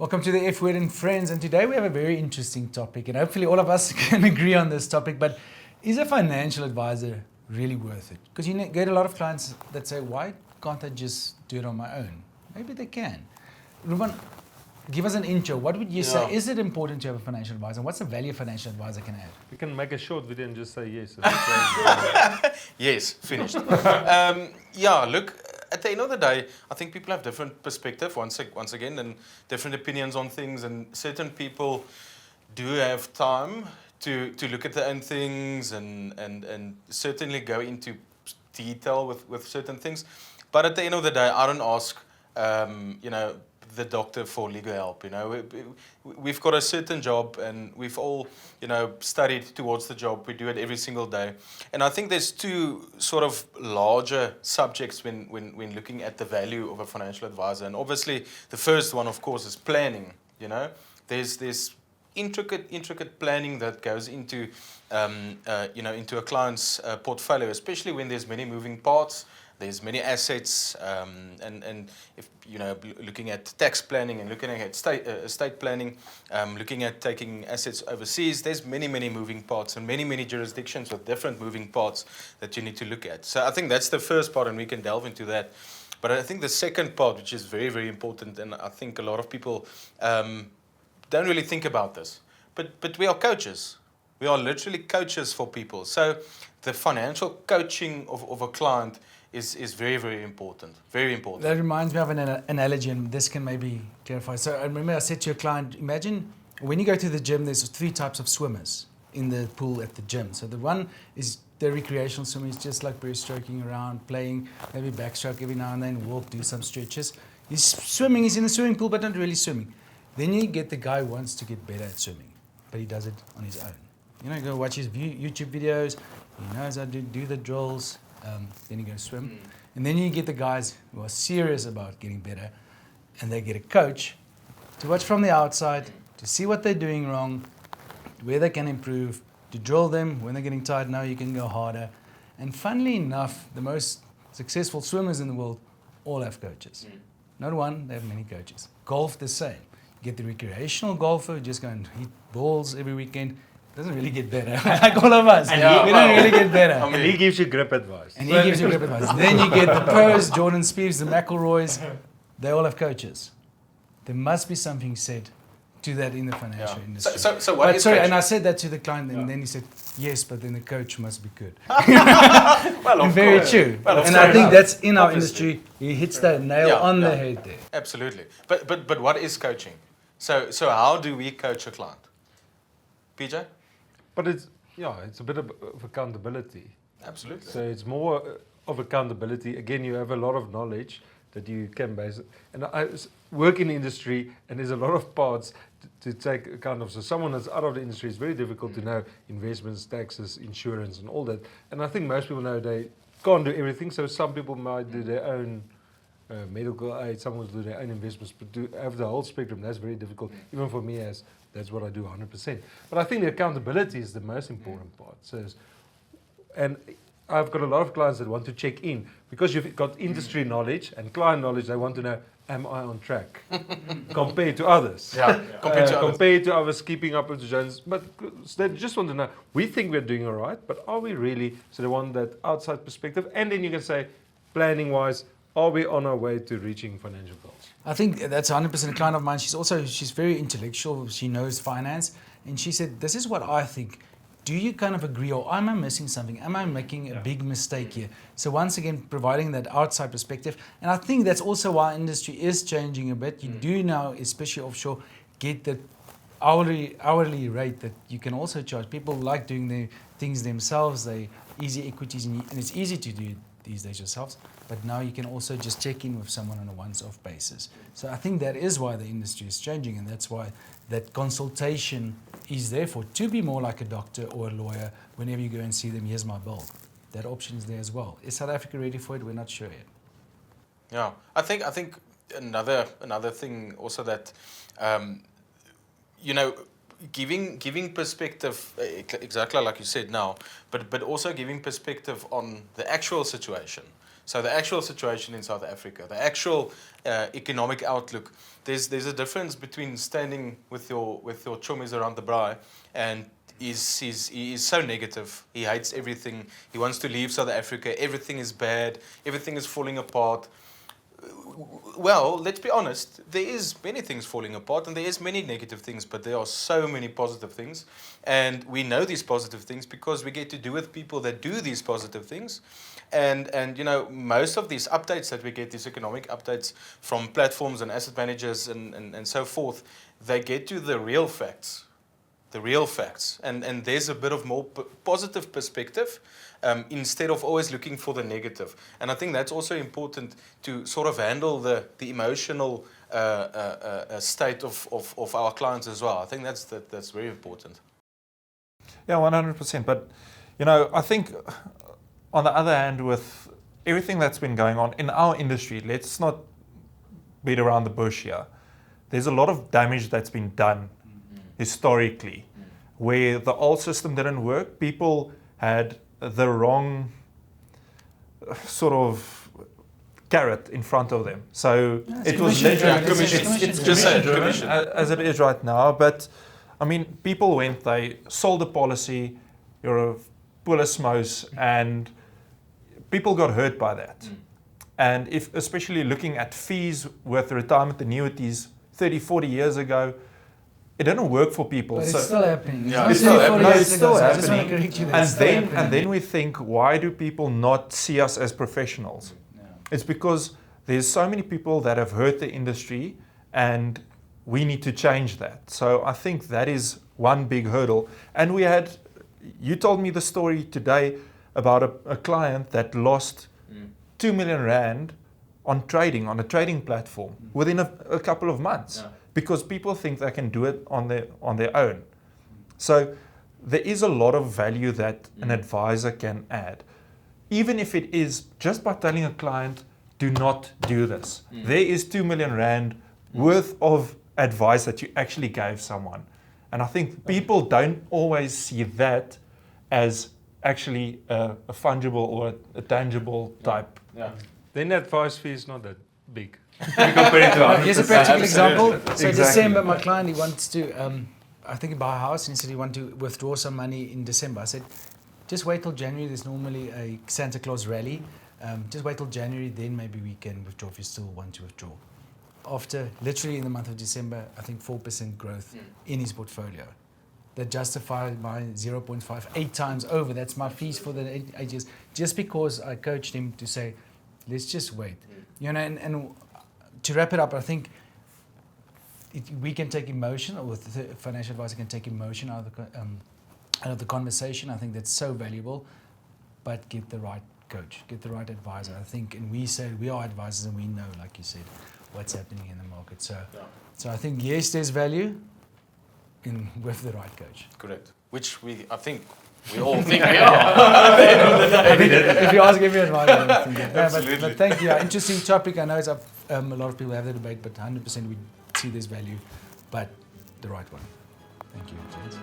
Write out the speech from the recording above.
Welcome to the F Word and Friends, and today we have a very interesting topic, and hopefully all of us can agree on this topic, but is a financial advisor really worth it? Because you get a lot of clients that say, why can't I just do it on my own? Maybe they can. Ruben, give us an intro. What would you say? Is it important to have a financial advisor? What's the value a financial advisor can add? We can make a short video and just say yes. Yes, finished. Look, at the end of the day, I think people have different perspective once again and different opinions on things, and certain people do have time to look at their own things and certainly go into detail with certain things. But at the end of the day, I don't ask, the doctor for legal help. We've got a certain job, and we've all, studied towards the job. We do it every single day, and I think there's two sort of larger subjects when looking at the value of a financial advisor. And obviously, the first one, of course, is planning. There's intricate planning that goes into into a client's portfolio, especially when there's many moving parts. There's many assets, and if looking at tax planning and looking at estate planning, looking at taking assets overseas. There's many moving parts and many jurisdictions with different moving parts that you need to look at. So I think that's the first part, and we can delve into that. But I think the second part, which is very important, and I think a lot of people don't really think about this, but we are coaches. We are literally coaches for people. So the financial coaching of a client is very important. Very important. That reminds me of an analogy, and this can maybe clarify. So I remember I said to your client, imagine when you go to the gym, there's 3 types of swimmers in the pool at the gym. So the one is the recreational swimmer, is just like breaststroking around, playing, maybe backstroke every now and then, walk, do some stretches. He's swimming, he's in the swimming pool, but not really swimming. Then you get the guy who wants to get better at swimming, but he does it on his own. Go watch his YouTube videos, he knows how to do the drills, then you go swim. And then you get the guys who are serious about getting better, and they get a coach to watch from the outside, to see what they're doing wrong, where they can improve, to drill them when they're getting tired. Now you can go harder. And funnily enough, the most successful swimmers in the world all have coaches. Not one, they have many coaches. Golf, the same. You get the recreational golfer who just go and hit balls every weekend. Doesn't really get better, like all of us. We don't really get better. And he gives you grip advice. Then you get the pros, Jordan Spieths, the McIlroys. They all have coaches. There must be something said to that in the financial industry. So what is coaching? And I said that to the client, and then he said, yes, but then the coach must be good. Well, of very course. true. Well, and I think that's in our industry. He hits that nail on the head there. Absolutely. But what is coaching? So how do we coach a client? PJ? But it's a bit of accountability. Absolutely. So it's more of accountability. Again, you have a lot of knowledge that you can base. And I work in the industry, and there's a lot of parts to take account of. So someone that's out of the industry, it's very difficult to know investments, taxes, insurance, and all that. And I think most people know they can't do everything. So some people might do their own medical aid, some will do their own investments, but to have the whole spectrum, that's very difficult. Even for me, that's what I do 100%. But I think the accountability is the most important part. And I've got a lot of clients that want to check in because you've got industry knowledge and client knowledge. They want to know, am I on track compared to others? Compared to others, keeping up with the Jones. But they just want to know, we think we're doing all right, but are we really? So they want that outside perspective. And then you can say, planning-wise, are we on our way to reaching financial goals? I think that's 100% a client of mine. She's very intellectual. She knows finance. And she said, this is what I think. Do you kind of agree, or am I missing something? Am I making a big mistake here? So once again, providing that outside perspective. And I think that's also why industry is changing a bit. You do now, especially offshore, get the hourly rate that you can also charge. People like doing the things themselves. They easy equities, and it's easy to do these days yourselves. But now you can also just check in with someone on a once-off basis. So I think that is why the industry is changing, and that's why that consultation is there to be more like a doctor or a lawyer. Whenever you go and see them, here's my bill. That option is there as well. Is South Africa ready for it? We're not sure yet. Yeah, I think another thing also that giving perspective, exactly like you said now, but also giving perspective on the actual situation. So the actual situation in South Africa, the actual economic outlook. There's a difference between standing with your chummies around the braai and he is so negative. He hates everything. He wants to leave South Africa. Everything is bad. Everything is falling apart. Well, let's be honest. There is many things falling apart, and there is many negative things, but there are so many positive things, and we know these positive things because we get to do with people that do these positive things, and you know, most of these updates that we get, these economic updates from platforms and asset managers and so forth, they get to the real facts. The real facts, and there's a bit of more positive perspective instead of always looking for the negative. And I think that's also important to sort of handle the emotional state of our clients as well. I think that's very important. Yeah, 100%. But, you know, I think on the other hand, with everything that's been going on in our industry, let's not beat around the bush here. There's a lot of damage that's been done historically, where the old system didn't work. People had the wrong sort of carrot in front of them. So it was It's just commission. as it is right now. But I mean, people went, they sold the policy, you're a Polismos, and people got hurt by that. And if, especially looking at fees with retirement annuities 30, 40 years ago, it didn't work for people. But So- it's still happening. Yeah, It's it's still not 40 happening. years It's ago, still so I just want to happening. correct you. and then we think, why do people not see us as professionals? It's because there's so many people that have hurt the industry, and we need to change that. So I think that is one big hurdle. And you told me the story today about a client that lost 2 million rand on trading, on a trading platform within a couple of months, because people think they can do it on their own. So there is a lot of value that an advisor can add. Even if it is just by telling a client, do not do this. There is 2 million rand worth of advice that you actually gave someone. And I think people don't always see that as actually a fungible or a tangible type. Then the advice fee is not that big. We compare it to others. Here's a practical example. So Exactly. December, my client, he wants to, I think, buy a house, and he said he wanted to withdraw some money in December. I said, just wait till January. There's normally a Santa Claus rally. Just wait till January, then maybe we can withdraw if you still want to withdraw. After, literally in the month of December, I think 4% growth in his portfolio. That justified my 0.5, 8 times over. That's my fees for the 8 years. Just because I coached him to say, let's just wait. You know, and to wrap it up, I think we can take emotion, or the financial advisor can take emotion out of the conversation. I think that's so valuable. But get the right coach, get the right advisor. I think, and we say we are advisors, and we know, like you said, what's happening in the market. So I think yes, there's value with the right coach. Correct. Which I think we all think we are. If you ask every advisor, I think that. Absolutely. But thank you. Interesting topic. I know it's up. A lot of people have the debate, but 100% we see there's value, but the right one. Thank you, James.